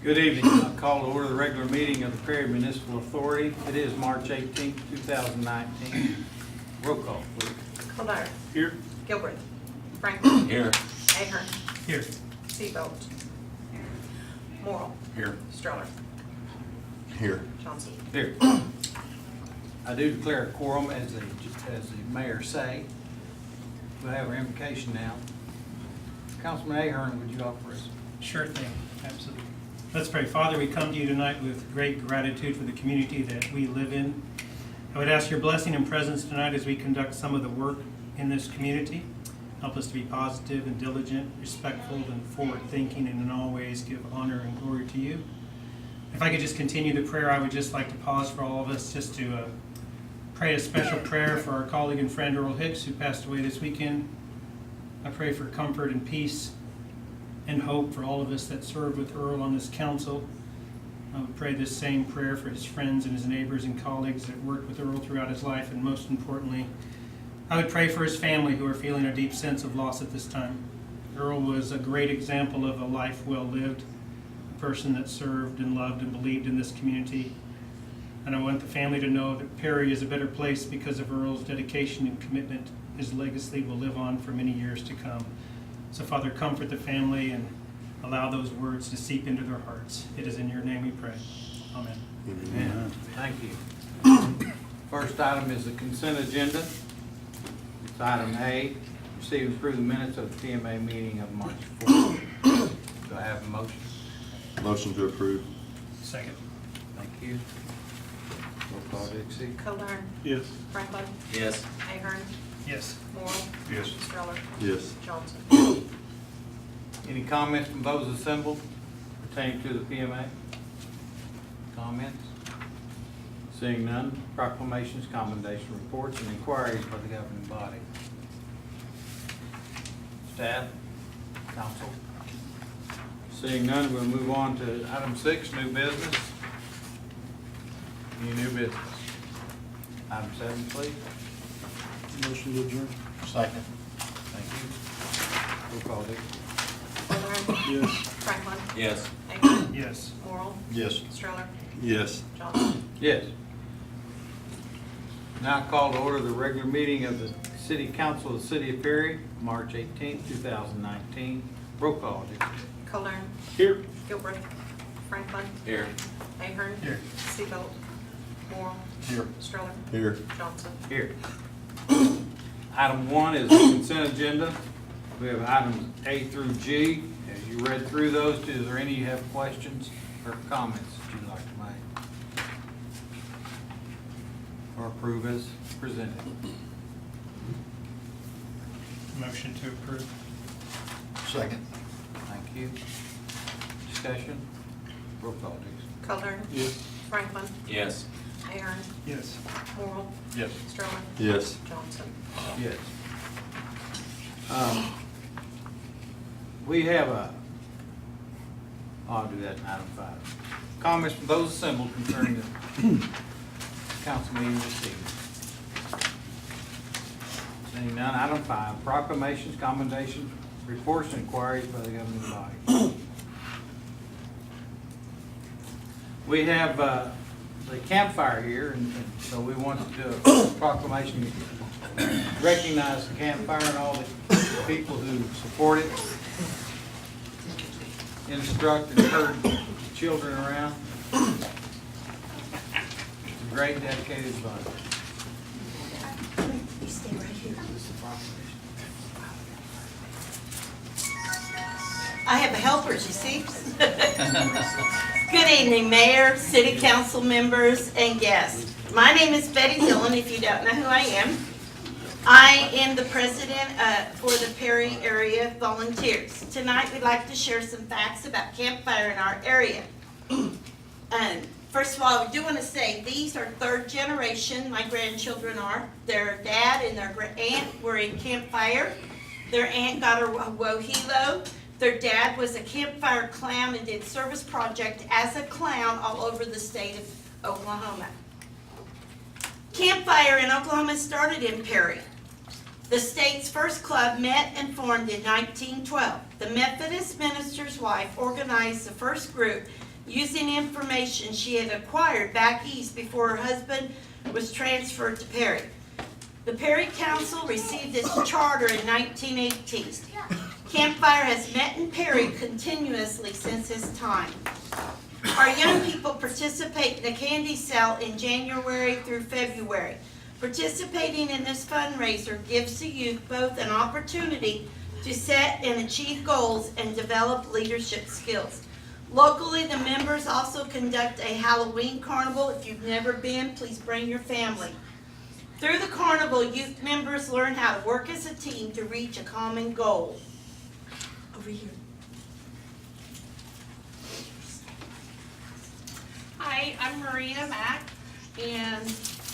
Good evening. I call to order the regular meeting of the Perry Municipal Authority. It is March 18th, 2019. Roll call, please. Caldera. Here. Gilbert. Franklin. Here. Ahern. Here. Seabolt. Morrell. Here. Stroller. Here. Johnson. Here. I do declare a quorum as the mayor say. We'll have our invocation now. Councilman Ahern, would you offer us? Sure thing, absolutely. Let's pray. Father, we come to you tonight with great gratitude for the community that we live in. I would ask your blessing and presence tonight as we conduct some of the work in this community. Help us to be positive and diligent, respectful and forward-thinking, and in all ways give honor and glory to you. If I could just continue the prayer, I would just like to pause for all of us just to pray a special prayer for our colleague and friend Earl Hicks, who passed away this weekend. I pray for comfort and peace and hope for all of us that served with Earl on this council. I would pray this same prayer for his friends and his neighbors and colleagues that worked with Earl throughout his life, and most importantly, I would pray for his family who are feeling a deep sense of loss at this time. Earl was a great example of a life well lived, a person that served and loved and believed in this community. And I want the family to know that Perry is a better place because of Earl's dedication and commitment. His legacy will live on for many years to come. So, Father, comfort the family and allow those words to seep into their hearts. It is in your name we pray. Amen. Amen. Thank you. First item is the consent agenda. It's item A, receive and approve the minutes of the PMA meeting of March 4th. Do I have a motion? Motion to approve. Second. Thank you. Roll call, Dixie. Caldera. Yes. Franklin. Yes. Ahern. Yes. Morrell. Yes. Stroller. Yes. Johnson. Any comments from those assembled pertaining to the PMA? Comments? Seeing none, proclamations, commendation reports, and inquiries by the governing body. Staff, council. Seeing none, we'll move on to item 6, new business. Any new business? Item 7, please. Motion to adjourn. Second. Thank you. Roll call, Dick. Caldera. Yes. Franklin. Yes. Ahern. Yes. Morrell. Yes. Stroller. Yes. Johnson. Yes. Now I call to order the regular meeting of the City Council of the City of Perry, March 18th, 2019. Roll call, Dick. Caldera. Here. Gilbert. Franklin. Here. Ahern. Here. Seabolt. Morrell. Here. Stroller. Here. Johnson. Here. Item 1 is the consent agenda. We have items A through G. As you read through those, is there any you have questions or comments that you'd like to make? Or approve as presented? Motion to approve. Second. Thank you. Discussion? Roll call, please. Caldera. Yes. Franklin. Yes. Ahern. Yes. Morrell. Yes. Stroller. Yes. Johnson. Yes. We have I'll do that in item 5. Comments from those assembled concerning the council meeting this evening. Seeing none, item 5, proclamations, commendations, reports, and inquiries by the governing body. We have the campfire here, and so we want to do a proclamation, recognize the campfire and all the people who support it, instruct and encourage children around. It's a great dedicated bunch. You stay right here. I have helpers, you see? Good evening, Mayor, City Council members, and guests. My name is Betty Dillon, if you don't know who I am. I am the president for the Perry Area Volunteers. Tonight, we'd like to share some facts about campfire in our area. First of all, I do want to say these are third generation. My grandchildren are. Their dad and their aunt were in campfire. Their aunt got a wohelo. Their dad was a campfire clown and did service project as a clown all over the state of Oklahoma. Campfire in Oklahoma started in Perry. The state's first club met and formed in 1912. The Methodist minister's wife organized the first group using information she had acquired back east before her husband was transferred to Perry. The Perry Council received its charter in 1918. Campfire has met in Perry continuously since his time. Our young people participate in the candy sale in January through February. Participating in this fundraiser gives the youth both an opportunity to set and achieve goals and develop leadership skills. Locally, the members also conduct a Halloween carnival. If you've never been, please bring your family. Through the carnival, youth members learn how to work as a team to reach a common goal. Over here. Hi, I'm Marina Mack, and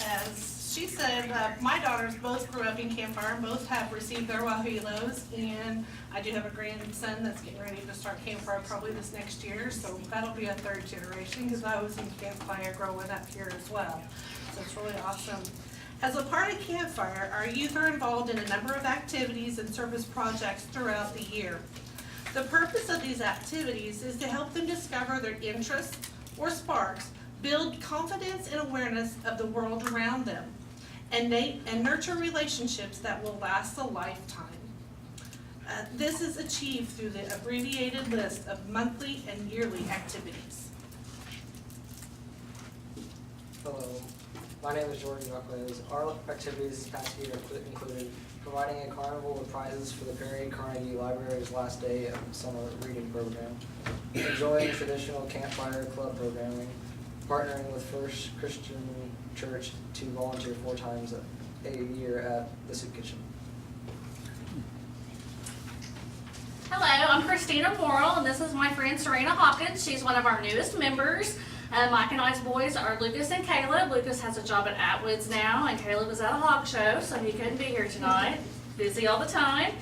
as she said, my daughters both grew up in Campfire and both have received their Wahilos, and I do have a grandson that's getting ready to start Campfire probably this next year, so that'll be a third generation because I was in Campfire growing up here as well, so it's really awesome. As a part of Campfire, our youth are involved in a number of activities and service projects throughout the year. The purpose of these activities is to help them discover their interests or sparks, build confidence and awareness of the world around them, and nurture relationships that will last a lifetime. This is achieved through the abbreviated list of monthly and yearly activities. Hello, my name is Jordan Ruckles. Our activities this past year included providing a carnival with prizes for the Perry Carnegie Library's last day of summer reading program, enjoying traditional Campfire Club programming, partnering with First Christian Church to volunteer 4 times a year at the soup kitchen. Hello, I'm Christina Morrill, and this is my friend Serena Hawkins. She's one of our newest members. Mike and I's boys are Lucas and Caleb. Lucas has a job at Atwood's now, and Caleb was at a hog show, so he couldn't be here tonight. Busy all the time.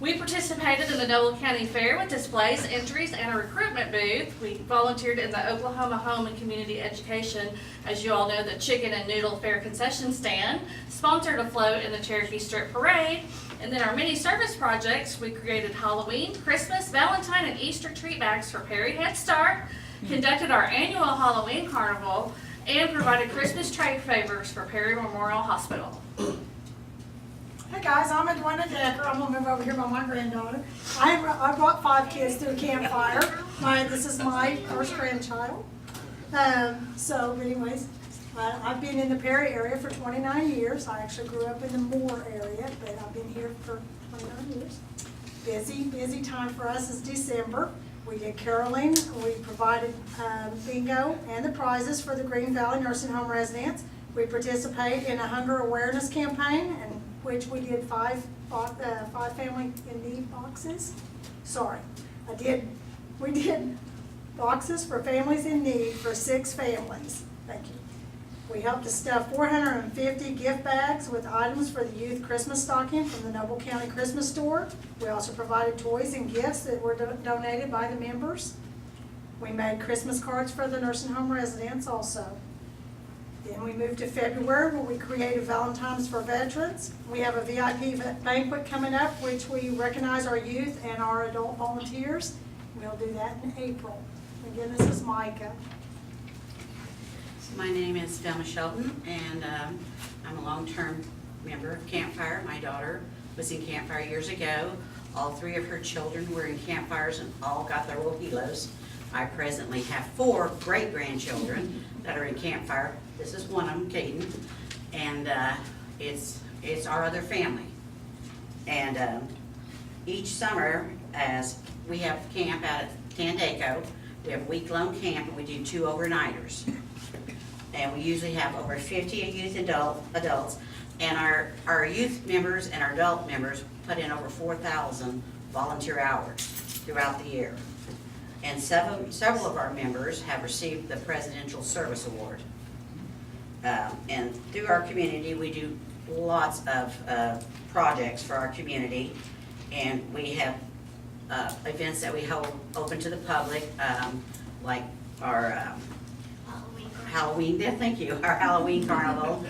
We participated in the Noble County Fair with displays, entries, and a recruitment booth. We volunteered in the Oklahoma Home and Community Education, as you all know, the Chicken and Noodle Fair concession stand, sponsored a float in the Cherokee Strip Parade, and then our many service projects, we created Halloween, Christmas, Valentine, and Easter treat bags for Perry Head Start, conducted our annual Halloween carnival, and provided Christmas trade favors for Perry Memorial Hospital. Hey guys, I'm Edwina Decker. I'm gonna move over here by my granddaughter. I brought 5 kids through Campfire. This is my first grandchild. So anyways, I've been in the Perry area for 29 years. I actually grew up in the Moore area, but I've been here for 29 years. Busy time for us is December. We did caroling, we provided bingo and the prizes for the Green Valley Nursing Home residents. We participate in a hunger awareness campaign, in which we did 5 family in need boxes. We did boxes for families in need for 6 families. Thank you. We helped to stuff 450 gift bags with items for the youth Christmas stocking from the Noble County Christmas store. We also provided toys and gifts that were donated by the members. We made Christmas cards for the nursing home residents also. Then we moved to February, where we created Valentine's for veterans. We have a VIP banquet coming up, which we recognize our youth and our adult volunteers. We'll do that in April. Again, this is Micah. My name is Velma Shelton, and I'm a long-term member of Campfire. My daughter was in Campfire years ago. All 3 of her children were in Campfires and all got their Wohilos. I presently have 4 great-grandchildren that are in Campfire. This is one of them, Caden, and it's our other family. And each summer, as we have camp out at Candaco, we have a week-long camp, and we do 2 overnighters. And we usually have over 50 youth adults, and our youth members and our adult members put in over 4,000 volunteer hours throughout the year. And several of our members have received the Presidential Service Award. And through our community, we do lots of projects for our community, and we have events that we hold open to the public, like our Halloween, thank you, our Halloween carnival.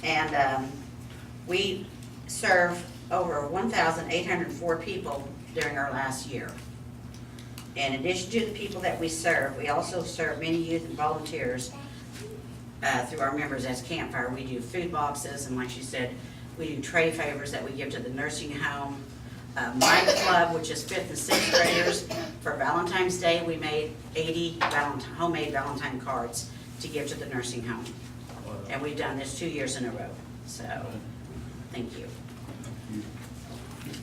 And we serve over 1,804 people during our last year. In addition to the people that we serve, we also serve many youth and volunteers through our members as Campfire. We do food boxes, and like she said, we do tray favors that we give to the nursing home. My club, which is 5th and 6th graders, for Valentine's Day, we made 80 homemade Valentine cards to give to the nursing home. And we've done this 2 years in a row, so, thank you.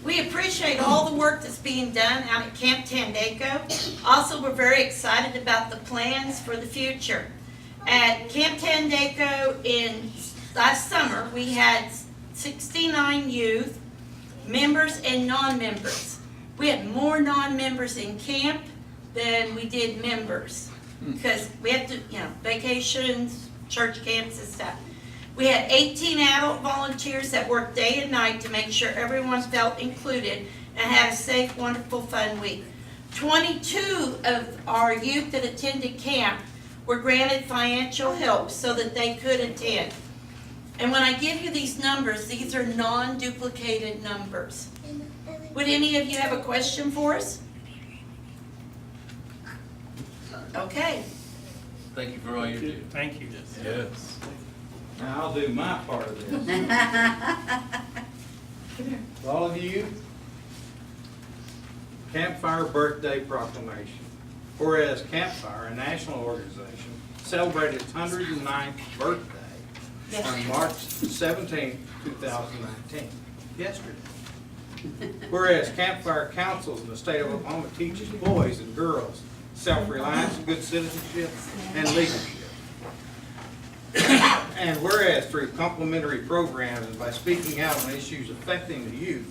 We appreciate all the work that's being done out at Camp Tandaco. Also, we're very excited about the plans for the future. At Camp Tandaco last summer, we had 69 youth, members and non-members. We had more non-members in camp than we did members. Because we have to, vacations, church camps and stuff. We had 18 adult volunteers that worked day and night to make sure everyone felt included and had a safe, wonderful, fun week. 22 of our youth that attended camp were granted financial help so that they could attend. And when I give you these numbers, these are non-duplicated numbers. Would any of you have a question for us? Okay. Thank you for all you do. Thank you. Yes. Now I'll do my part of this. For all of you, Campfire Birthday Proclamation. Whereas Campfire, a national organization, celebrated its 109th birthday on March 17, 2019, yesterday. Whereas Campfire councils in the state of Oklahoma teaches boys and girls self-reliance, good citizenship, and leadership. And whereas through complementary programs and by speaking out on issues affecting the youth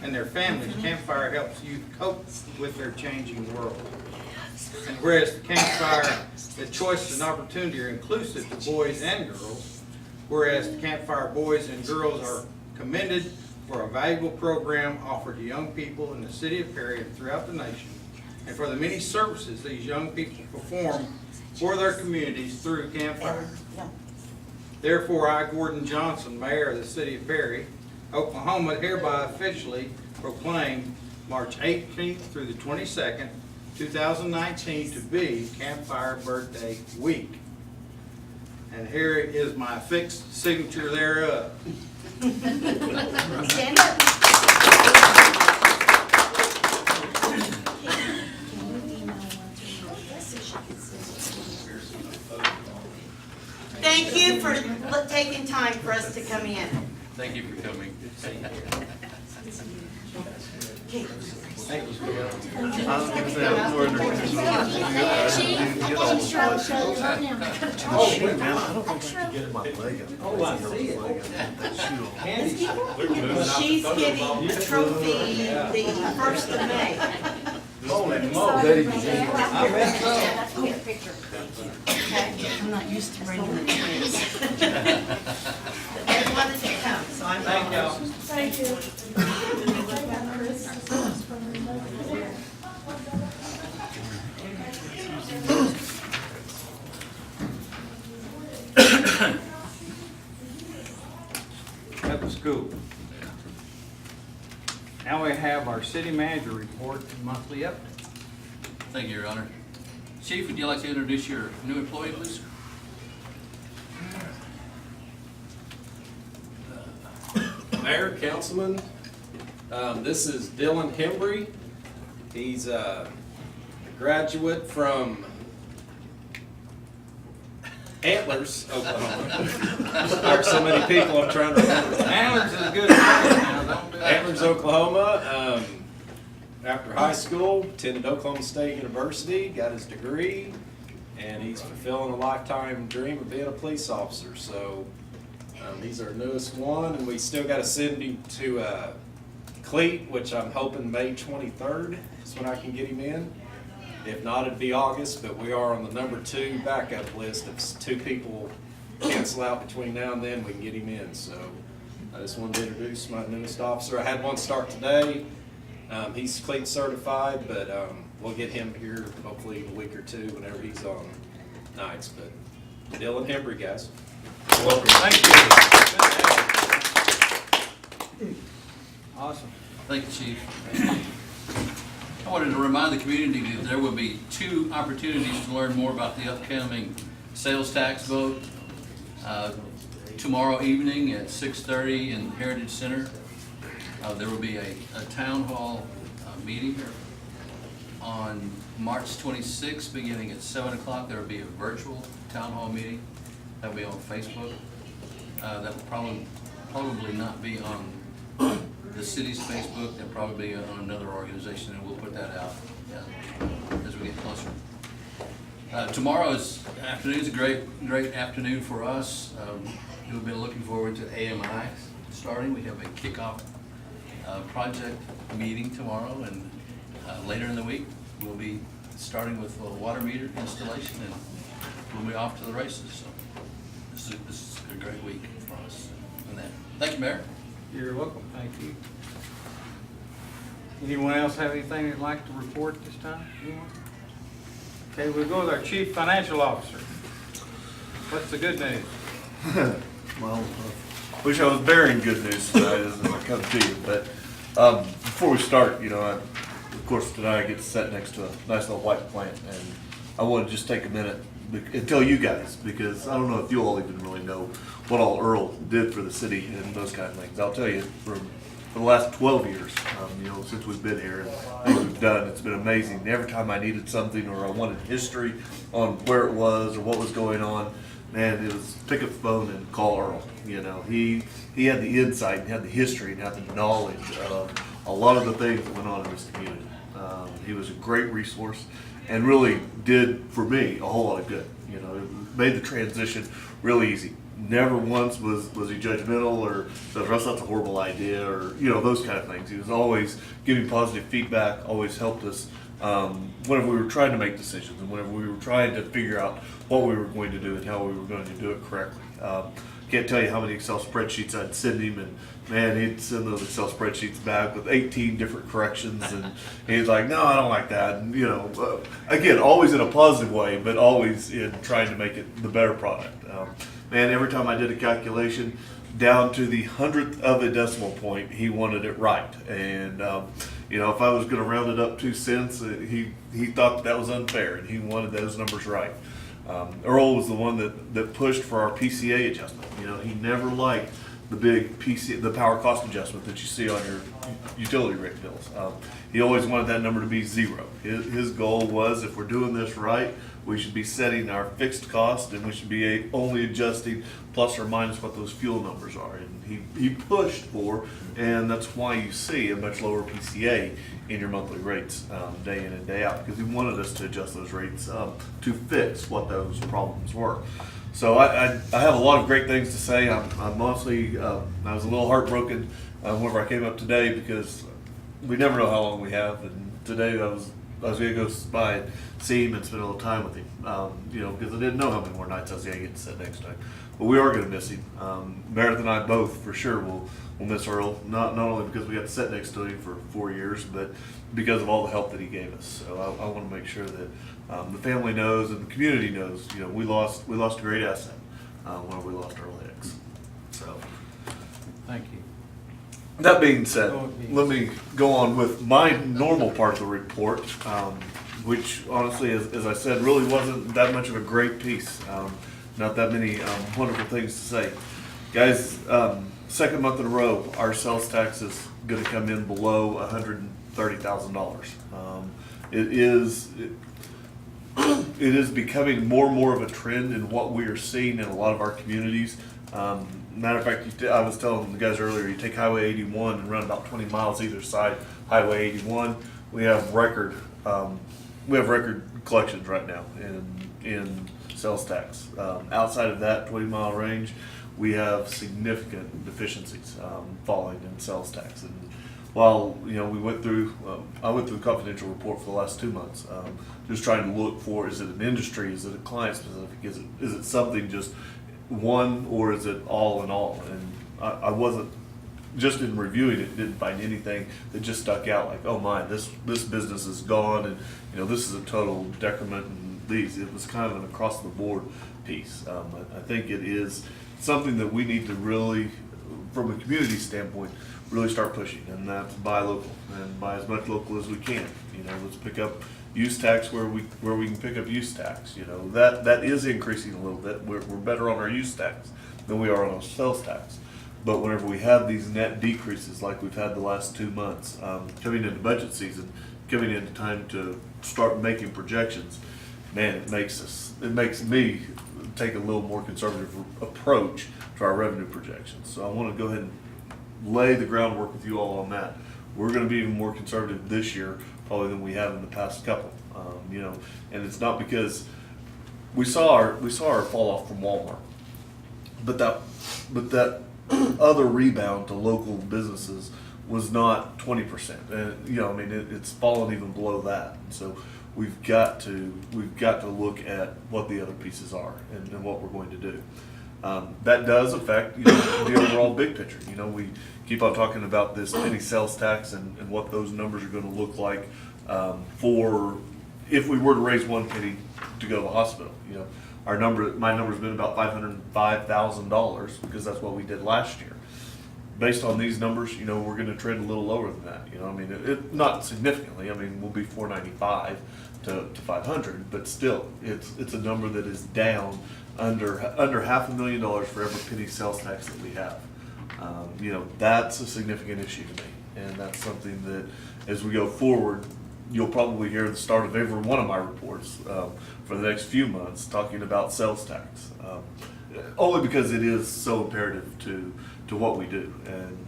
and their families, Campfire helps youth cope with their changing world. And whereas Campfire, the choices and opportunity are inclusive to boys and girls, whereas the Campfire boys and girls are commended for a valuable program offered to young people in the city of Perry and throughout the nation, and for the many services these young people perform for their communities through Campfire. Therefore, I, Gordon Johnson, Mayor of the City of Perry, Oklahoma, hereby officially proclaim March 18th through the 22nd, 2019 to be Campfire Birthday Week. And here is my fixed signature thereof. Stand up. Thank you for taking time for us to come in. Thank you for coming. Thank you, Phil. Oh, I see it. Candy. She's getting the trophy the 1st of May. Holy moly. I'm not used to bringing the twins. They wanted to come, so I'm. Thank y'all. Thank you. At the school. Now we have our city manager report and monthly update. Thank you, Your Honor. Chief, would you like to introduce your new employee, please? Mayor, Councilman, this is Dylan Hembry. He's a graduate from Antlers, Oklahoma. There's so many people I'm trying to remember. Antlers is a good place now, don't do that. Antlers, Oklahoma. After high school, attended Oklahoma State University, got his degree, and he's fulfilling a lifetime dream of being a police officer. So he's our newest one, and we still got to send him to Cleat, which I'm hoping May 23rd is when I can get him in. If not, it'd be August, but we are on the #2 backup list. If 2 people cancel out between now and then, we can get him in. So I just wanted to introduce my newest officer. I had one start today. He's Cleat certified, but we'll get him here hopefully in a week or 2 whenever he's on nights. But Dylan Hembry, guys. Welcome. Thank you. Awesome. Thank you, Chief. wanted to remind the community that there will be 2 opportunities to learn more about the upcoming sales tax vote. Tomorrow evening at 6:30 in Heritage Center, there will be a town hall meeting. On March 26th, beginning at 7 o'clock, there will be a virtual town hall meeting. That will be on Facebook. That will probably not be on the city's Facebook. They'll probably be on another organization, and we'll put that out as we get closer. Tomorrow's afternoon is a great afternoon for us. We've been looking forward to AMI starting. We have a kickoff project meeting tomorrow, and later in the week we'll be starting with a water meter installation, and we'll be off to the races. So this is a great week for us. And that. Thank you, Mayor. You're welcome, thank you. Anyone else have anything they'd like to report this time? Anyone? Okay, we'll go with our Chief Financial Officer. What's the good news? Well, wish I was bearing good news tonight as I come to you, but before we start, of course tonight I get to sit next to a nice little white plant, and I want to just take a minute and tell you guys, because I don't know if you all even really know what all Earl did for the city and those kind of things. I'll tell you, for the last 12 years, since we've been here and things we've done, it's been amazing. Every time I needed something or I wanted history on where it was or what was going on, man, it was pick up the phone and call Earl. He had the insight and had the history and had the knowledge of a lot of the things that went on in this community. He was a great resource and really did, for me, a whole lot of good. It made the transition real easy. Never once was he judgmental or said, Russ, that's a horrible idea, or those kind of things. He was always giving positive feedback, always helped us whenever we were trying to make decisions and whenever we were trying to figure out what we were going to do and how we were going to do it correctly. Can't tell you how many Excel spreadsheets I'd send him, and man, he'd send those Excel spreadsheets back with 18 different corrections, and he's like, no, I don't like that. And again, always in a positive way, but always in trying to make it the better product. Man, every time I did a calculation down to the 100th of a decimal point, he wanted it right. And if I was going to round it up 2 cents, he thought that was unfair, and he wanted those numbers right. Earl was the one that pushed for our PCA adjustment. He never liked the big the power cost adjustment that you see on your utility rate bills. He always wanted that number to be 0. His goal was, if we're doing this right, we should be setting our fixed cost, and we should be only adjusting plus or minus what those fuel numbers are. And he pushed for, and that's why you see a much lower PCA in your monthly rates day in and day out, because he wanted us to adjust those rates to fix what those problems were. So I have a lot of great things to say. I'm honestly, I was a little heartbroken whenever I came up today, because we never know how long we have, and today I was going to go by and see him and spend a little time with him, because I didn't know how many more nights I was going to get to sit next to him. But we are going to miss him. Meredith and I both, for sure, will miss Earl, not only because we got to sit next to him for 4 years, but because of all the help that he gave us. So I want to make sure that the family knows and the community knows, we lost a great asset when we lost Earl Hicks. So, Thank you. that being said, let me go on with my normal part of the report, which honestly, as I said, really wasn't that much of a great piece. Not that many wonderful things to say. Guys, second month in a row, our sales tax is going to come in below $130,000. It is becoming more and more of a trend in what we are seeing in a lot of our communities. Matter of fact, I was telling the guys earlier, you take Highway 81 and run about 20 miles either side, Highway 81, we have record collections right now in sales tax. Outside of that 20-mile range, we have significant deficiencies falling in sales tax. And while I went through the confidential report for the last 2 months, just trying to look for, is it an industry, is it a client specific, is it something just one, or is it all in all? And I wasn't, just in reviewing it, didn't find anything that just stuck out like, oh my, this business is gone, and this is a total decrement. And it was kind of an across the board piece. I think it is something that we need to really from a community standpoint, really start pushing, and that's buy local, and buy as much local as we can. You know, let's pick up use tax where we can pick up use tax. You know, that is increasing a little bit. We're better on our use tax than we are on our sales tax. But whenever we have these net decreases like we've had the last 2 months, coming into budget season, coming into time to start making projections, man, it makes me take a little more conservative approach to our revenue projections. So I want to go ahead and lay the groundwork with you all on that. We're going to be even more conservative this year probably than we have in the past couple. You know, and it's not because we saw our fall off from Walmart, but that other rebound to local businesses was not 20%. And you know, I mean, it's fallen even below that. So we've got to look at what the other pieces are and what we're going to do. That does affect, you know, the overall big picture. You know, we keep on talking about this penny sales tax and what those numbers are going to look like for if we were to raise 1 penny to go to the hospital. You know, my number's been about $505,000 because that's what we did last year. Based on these numbers, you know, we're going to trend a little lower than that. You know, I mean, it not significantly. I mean, we'll be 495 to 500, but still, it's a number that is down under $500,000 for every penny sales tax that we have. You know, that's a significant issue to me, and that's something that, as we go forward, you'll probably hear the start of every one of my reports for the next few months talking about sales tax, only because it is so imperative to what we do,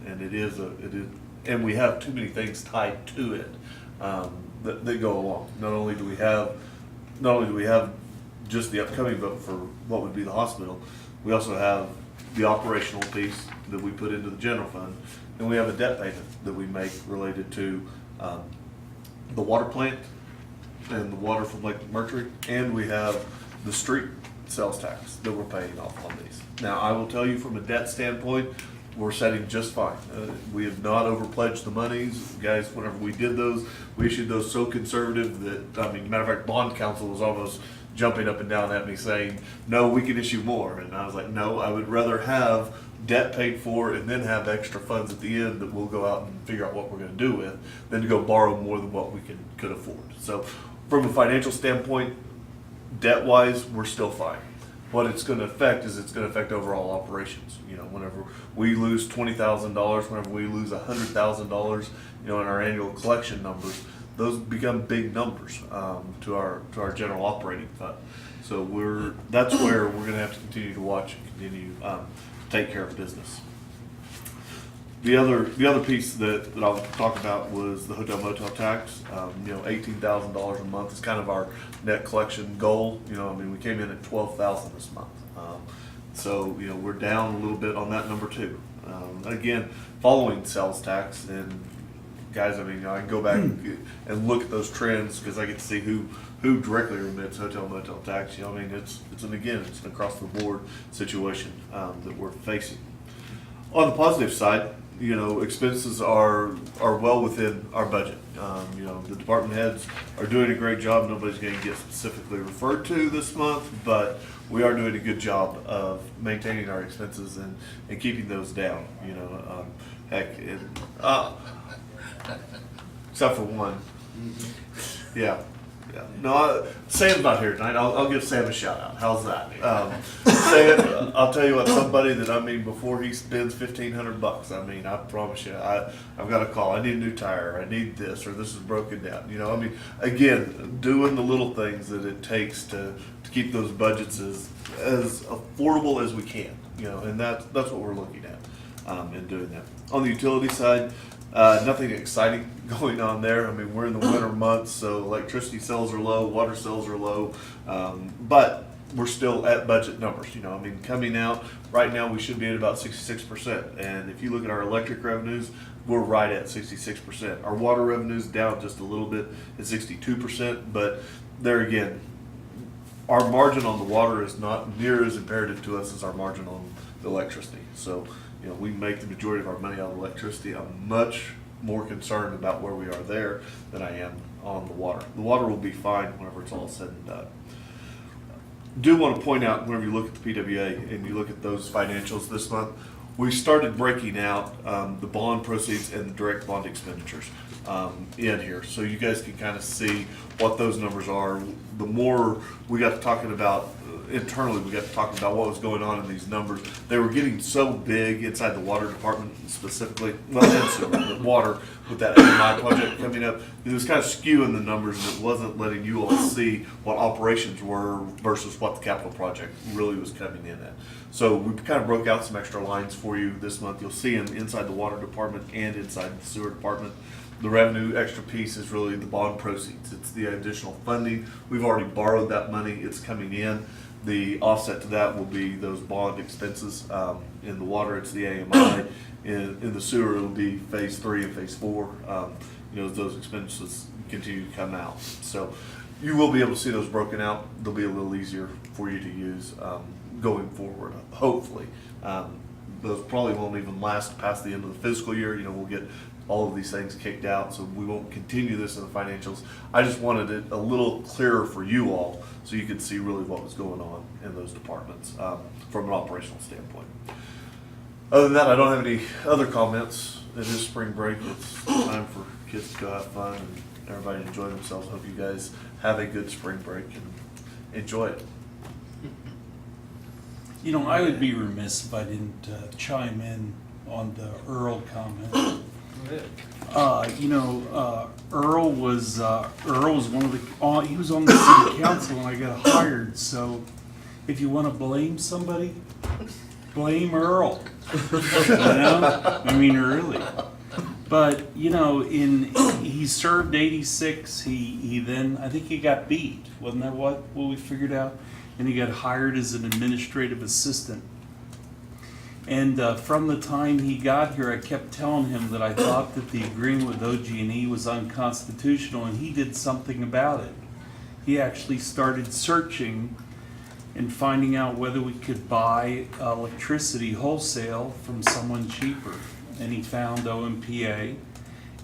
and it is, and we have too many things tied to it that go along. Not only do we have just the upcoming vote for what would be the hospital, we also have the operational piece that we put into the general fund, and we have a debt payment that we make related to the water plant and the water from Lake Mercury, and we have the street sales tax that we're paying off on these. Now, I will tell you from a debt standpoint, we're setting just fine. We have not overpledged the monies. Guys, whenever we did those, we issued those so conservative that, I mean, matter of fact, bond counsel was almost jumping up and down at me saying, no, we can issue more. And I was like, no, I would rather have debt paid for and then have extra funds at the end that we'll go out and figure out what we're going to do with than to go borrow more than what we could afford. So from a financial standpoint, debt-wise, we're still fine. What it's going to affect is it's going to affect overall operations. You know, whenever we lose $20,000, whenever we lose $100,000, you know, in our annual collection numbers, those become big numbers to our general operating fund. So that's where we're going to have to continue to watch and continue to take care of business. The other piece that I'll talk about was the hotel motel tax. You know, $18,000 a month is kind of our net collection goal. You know, I mean, we came in at $12,000 this month. So, you know, we're down a little bit on that number too. Again, following sales tax, and guys, I mean, I can go back and look at those trends because I get to see who directly remits hotel motel tax. You know, I mean, it's an across the board situation that we're facing. On the positive side, you know, expenses are well within our budget. You know, the department heads are doing a great job. Nobody's going to get specifically referred to this month, but we are doing a good job of maintaining our expenses and keeping those down. You know, except for one. Yeah. Yeah. No, Sam's not here tonight. I'll give Sam a shout out. How's that? Sam, I'll tell you what, somebody that, I mean, before he spends $1,500, I mean, I promise you, I've got a call. I need a new tire. I need this, or this is broken down. You know, I mean, again, doing the little things that it takes to keep those budgets as affordable as we can. You know, and that's what we're looking at in doing that. On the utility side, nothing exciting going on there. I mean, we're in the winter months, so electricity sales are low, water sales are low, but we're still at budget numbers. You know, I mean, coming out right now, we should be at about 66%. And if you look at our electric revenues, we're right at 66%. Our water revenues down just a little bit at 62%, but there again, our margin on the water is not near as imperative to us as our margin on the electricity. So, you know, we make the majority of our money out of electricity. I'm much more concerned about where we are there than I am on the water. The water will be fine whenever it's all said and done. Do want to point out, whenever you look at the PWA and you look at those financials this month, we started breaking out the bond proceeds and the direct bond expenditures in here, so you guys can kind of see what those numbers are. The more we got to talking about internally, we got to talking about what was going on in these numbers. They were getting so big inside the water department specifically, well, the water with that AMI project coming up. It was kind of skewing the numbers, and it wasn't letting you all see what operations were versus what the capital project really was coming in at. So we kind of broke out some extra lines for you this month. You'll see them inside the water department and inside the sewer department. The revenue extra piece is really the bond proceeds. It's the additional funding. We've already borrowed that money. It's coming in. The offset to that will be those bond expenses. In the water, it's the AMI. In the sewer, it'll be phase 3 and phase 4. Those expenses continue to come out. So you will be able to see those broken out. They'll be a little easier for you to use going forward, hopefully. Those probably won't even last past the end of the fiscal year. We'll get all of these things kicked out, so we won't continue this in the financials. I just wanted it a little clearer for you all so you could see really what was going on in those departments from an operational standpoint. Other than that, I don't have any other comments. It is spring break. It's time for kids to go have fun and everybody enjoy themselves. Hope you guys have a good spring break and enjoy it. I would be remiss if I didn't chime in on the Earl comment. Earl was one of the, he was on the city council when I got hired, so if you want to blame somebody, blame Earl. Really. But, he served 86, he then, I think he got beat, wasn't that what we figured out? And he got hired as an administrative assistant. And from the time he got here, I kept telling him that I thought that the agreement with OG&E was unconstitutional, and he did something about it. He actually started searching and finding out whether we could buy electricity wholesale from someone cheaper. And he found OMPA.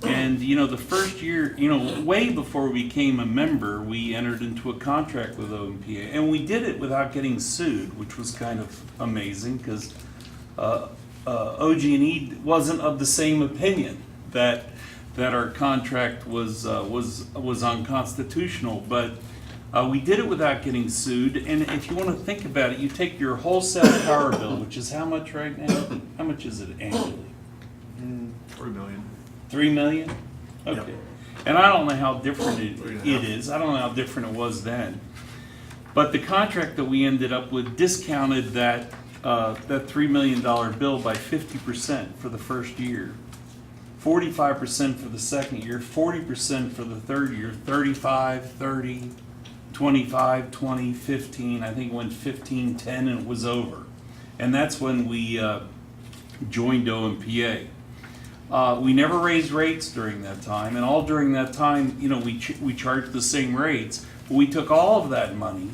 And, the first year, way before we became a member, we entered into a contract with OMPA. And we did it without getting sued, which was kind of amazing because OG&E wasn't of the same opinion that our contract was unconstitutional, but we did it without getting sued. And if you want to think about it, you take your wholesale power bill, which is how much right now? How much is it annually? $3 million. $3 million? Okay. Yep. And I don't know how different it is. I don't know how different it was then. But the contract that we ended up with discounted that $3 million bill by 50% for the first year, 45% for the second year, 40% for the third year, 35, 30, 25, 20, 15. I think it went 15, 10, and it was over. And that's when we joined OMPA. We never raised rates during that time, and all during that time, we charged the same rates. But we took all of that money,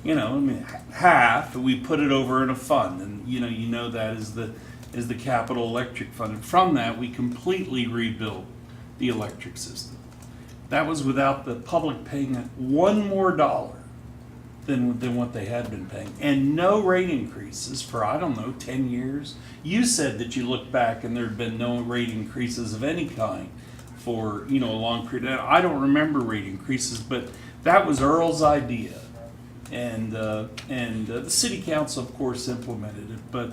half, and we put it over in a fund, and that is the Capital Electric Fund. And from that, we completely rebuilt the electric system. That was without the public paying one more dollar than what they had been paying, and no rate increases for 10 years. You said that you looked back and there had been no rate increases of any kind for a long period. I don't remember rate increases, but that was Earl's idea, and the city council of course implemented it. But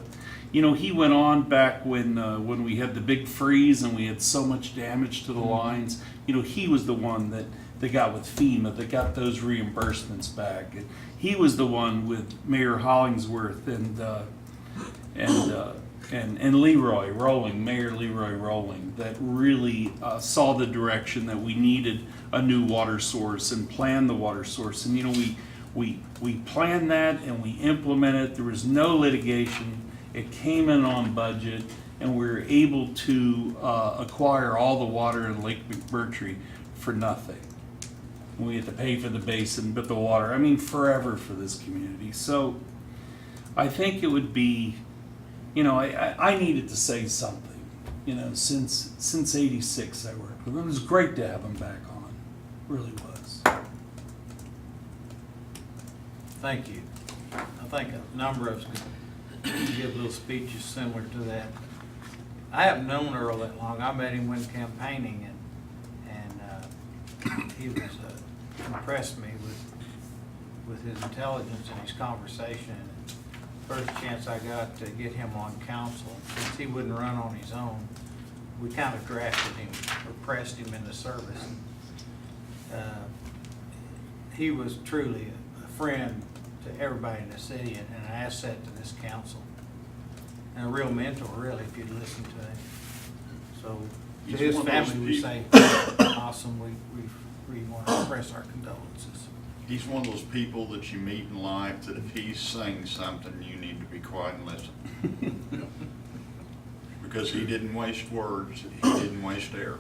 he went on back when we had the big freeze and we had so much damage to the lines. He was the one that got with FEMA, that got those reimbursements back. And he was the one with Mayor Hollingsworth and Mayor Leroy Rowling, that really saw the direction that we needed a new water source and planned the water source. And we planned that and we implemented it. There was no litigation. It came in on budget, and we were able to acquire all the water in Lake McMurtry for nothing. We had to pay for the basin, but the water, forever for this community. So I think it would be, I needed to say something, since 86 I worked with him. It was great to have him back on, it really was. Thank you. I think a number of us give little speeches similar to that. I haven't known Earl that long. I met him when campaigning, and he was impressed me with his intelligence and his conversation. First chance I got to get him on council, since he wouldn't run on his own, we kind of drafted him or pressed him into service. He was truly a friend to everybody in the city and an asset to this council. And a real mentor, really, if you'd listen to him. So to He's his one of those family, we people- say, awesome, we want to express our condolences. He's one of those people that you meet in life that if he's saying something, you need to be quiet and listen. Because he didn't waste words, he didn't waste air.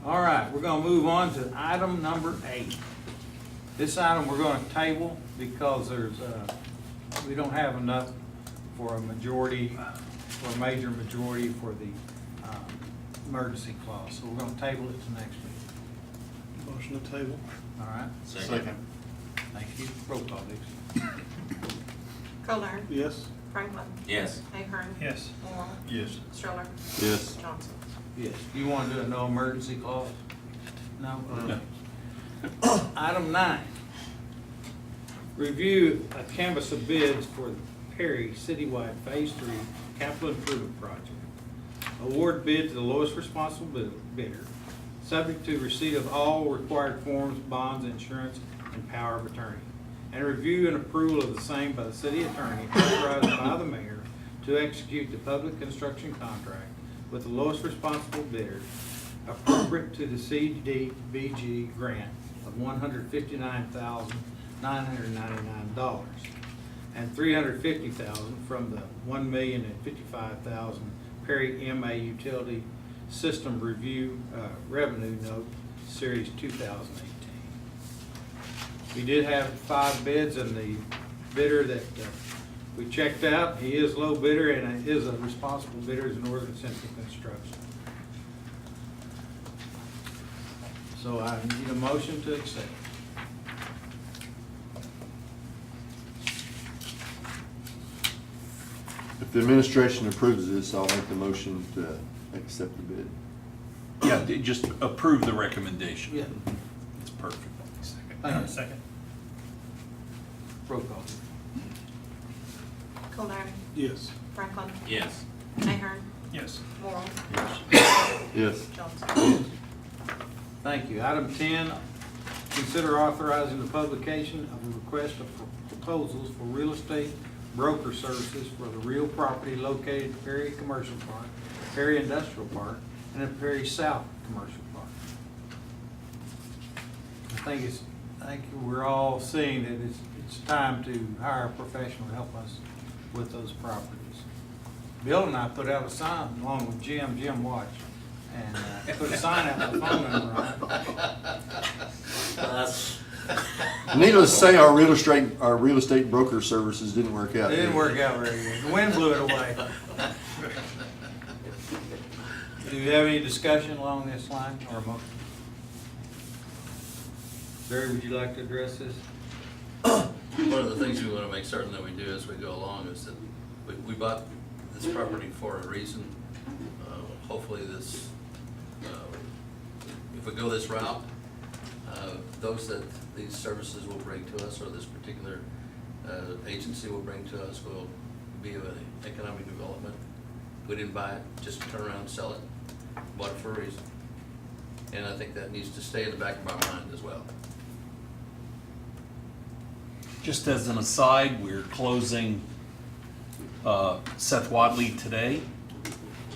All right, we're gonna move on to item number 8. This item we're gonna table because there's, we don't have enough for a majority, or a major majority for the emergency clause. So we're gonna table it to next week. Motion to table. All right? Second. Thank you. Roll call, Dixie. Colner. Yes. Franklin. Yes. Ahern. Yes. Morrow. Yes. Stroller. Yes. Johnson. Yes. You want to do a no emergency clause? No? No. Item 9. Review a canvas of bids for the Perry Citywide Phase 3 Capital Improvement Project. Award bid to the lowest responsible bidder, subject to receipt of all required forms, bonds, insurance, and power of attorney. And review and approval of the same by the city attorney, authorized by the mayor to execute the public construction contract with the lowest responsible bidder, appropriate to the CDBG grant of $159,999 and $350,000 from the $1,055,000 Perry MA Utility System Review Revenue Note Series 2018. We did have 5 bids, and the bidder that we checked out, he is low bidder and is a responsible bidder, is Northern Central Construction. So I need a motion to accept. If the administration approves this, I'll make the motion to accept the bid. Yeah, just approve the recommendation. Yeah. It's perfect. Thank you. Second. Roll call. Colner. Yes. Franklin. Yes. Ahern. Yes. Morrow. Yes. Johnson. Thank you. Item 10, consider authorizing the publication of a request of proposals for real estate broker services for the real property located at Perry Commercial Park, Perry Industrial Park, and at Perry South Commercial Park. I think we're all seeing that it's time to hire a professional to help us with those properties. Bill and I put out a sign along with Jim Watch, and put a sign out with a phone number on it. Needless to say, our real estate broker services didn't work out. It didn't work out very good. The wind blew it away. Do you have any discussion along this line or a motion? Barry, would you like to address this? One of the things we want to make certain that we do as we go along is that we bought this property for a reason. Hopefully this, if we go this route, those that these services will bring to us, or this particular agency will bring to us, will be of an economic development. We didn't buy it just to turn around and sell it. Bought it for a reason. And I think that needs to stay in the back of our mind as well. Just as an aside, we're closing Seth Wadley today.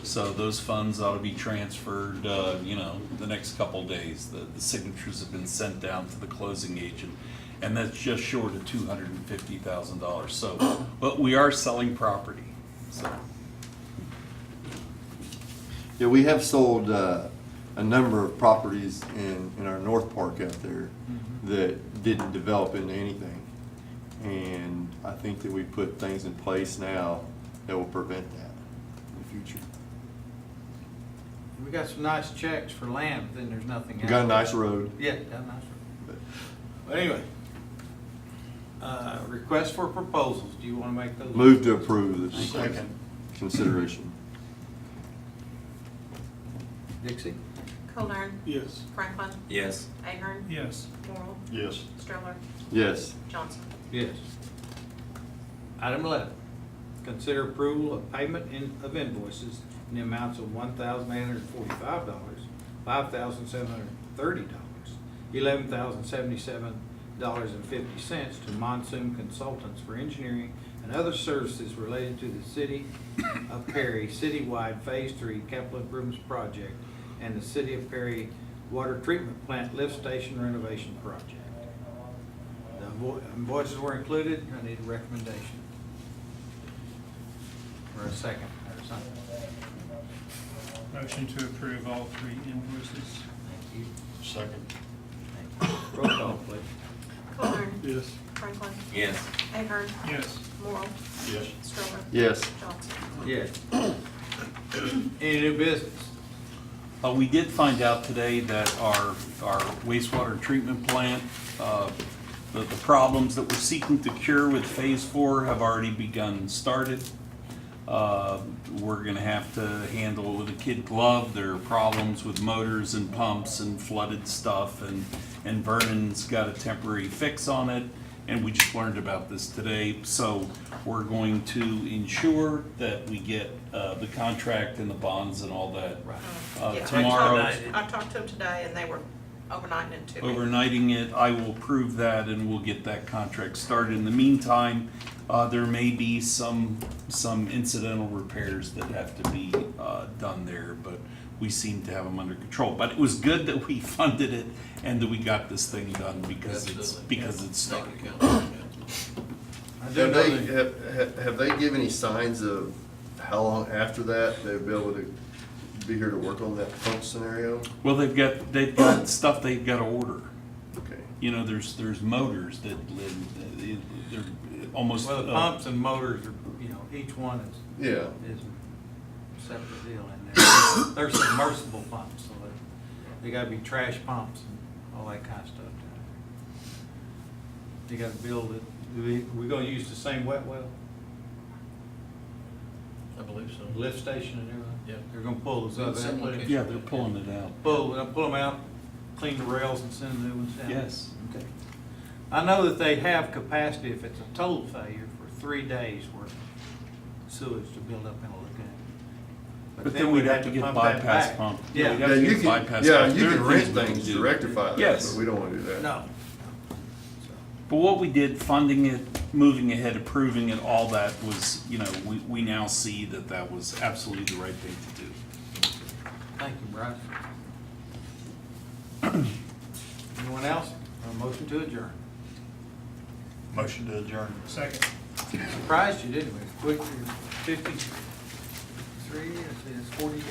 So those funds ought to be transferred, the next couple days. The signatures have been sent down to the closing agent, and that's just short of $250,000. So, but we are selling property, so. Yeah, we have sold a number of properties in our North Park out there that didn't develop into anything. And I think that we put things in place now that will prevent that in the future. We got some nice checks for land, but then there's nothing else. We got a nice road. Yeah, got a nice road. But anyway, Request for proposals, do you want to make those? Move to approve this Second. consideration. Dixie? Kolar. Yes. Franklin. Yes. Ahern. Yes. Morrell. Yes. Stroller. Yes. Johnson. Yes. Item 11, consider approval of payment of invoices in the amounts of $1,845, $5,730, $11,077.50 to Monsoon Consultants for engineering and other services related to the City of Perry citywide Phase 3 capital improvements project and the City of Perry water treatment plant lift station renovation project. The invoices were included. I need a recommendation. Or a second, or something. Motion to approve all three invoices. Thank you. Second. Thank you. Roll call, please. Kolar. Yes. Franklin. Yes. Ahern. Yes. Morrell. Yes. Stroller. Yes. Johnson. Yes. Any new business? We did find out today that our wastewater treatment plant, the problems that we're seeking to cure with Phase 4 have already begun started. We're gonna have to handle it with a kid glove. There are problems with motors and pumps and flooded stuff, and Vernon's got a temporary fix on it, and we just learned about this today. So we're going to ensure that we get the contract and the bonds and all that Yeah, tomorrow. I talked to them today and they were overnighting it to me. Overnighting it, I will prove that, and we'll get that contract started. In the meantime, there may be some incidental repairs that have to be done there, but we seem to have them under control. But it was good that we funded it and that we got this thing done because it's started. I do Have know they, that- have they given any signs of how long after that they'll be able to be here to work on that pump scenario? Well, they've got stuff they've got to order. Okay. You know, there's motors that they're almost. Well, the pumps and motors are, you know, each one Yeah. is a separate deal in there. They're submersible pumps, so they gotta be trash pumps and all that kind of stuff. You gotta build it. We're gonna use the same wet well, I believe so. lift station and everything? Yeah. They're gonna pull those other. Similar case. Yeah, they're pulling it out. Pull them out, clean the rails and send the new ones down? Yes. Okay. I know that they have capacity, if it's a total failure, for 3 days worth of sewage to build up in a lagoon. But then we'd have to get pump that bypass back. pump. Yeah. We'd have to you get can, bypass yeah, pump. you There can are rent we can things do. to rectify that, Yes. but we don't wanna do that. No. But what we did, funding it, moving ahead, approving it, all that was, you know, we now see that was absolutely the right thing to do. Thank you, Bryce. Anyone else? A motion to adjourn. Motion to adjourn. Second. Surprised you, didn't we? Quick, you're 53, it's 40 years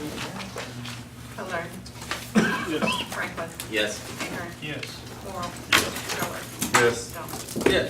now. Kolar. Franklin. Yes. Ahern. Yes. Morrell. Stroller. Yes. Johnson. Yes.